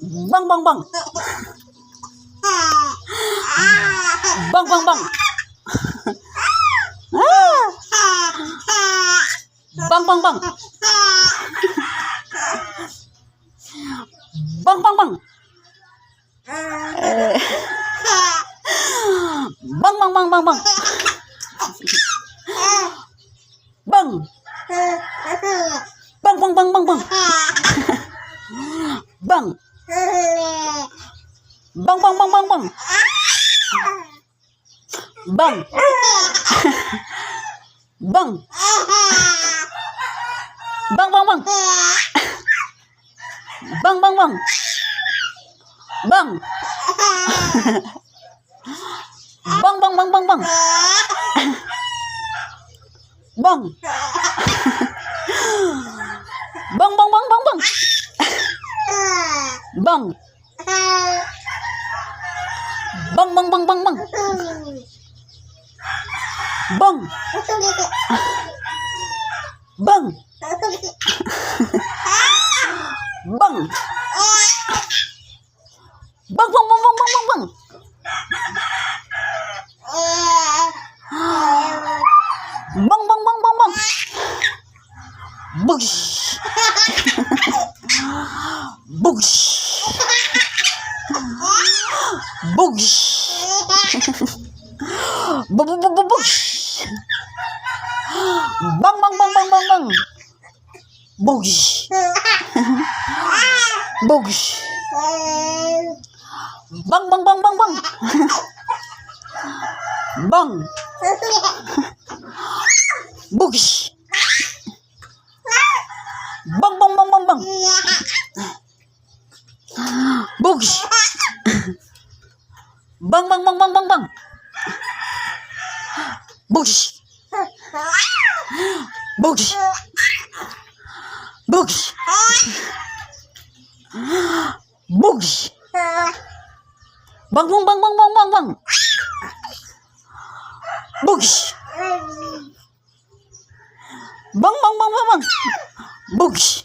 Bang bang bang. Bang bang bang. Bang bang bang. Bang bang bang. Bang bang bang bang bang. Bang. Bang bang bang bang bang. Bang. Bang bang bang bang bang. Bang. Bang. Bang bang bang. Bang bang bang. Bang. Bang bang bang bang bang. Bang. Bang bang bang bang bang. Bang. Bang bang bang bang bang. Bang. Bang. Bang. Bang bang bang bang bang bang bang. Bang bang bang bang bang. Bugs. Bugs. Bugs. Bugs. Bang bang bang bang bang bang. Bugs. Bugs. Bang bang bang bang bang. Bang. Bugs. Bang bang bang bang bang. Bugs. Bang bang bang bang bang bang. Bugs. Bugs. Bugs. Bugs. Bang bang bang bang bang bang bang. Bugs. Bang bang bang bang bang. Bugs.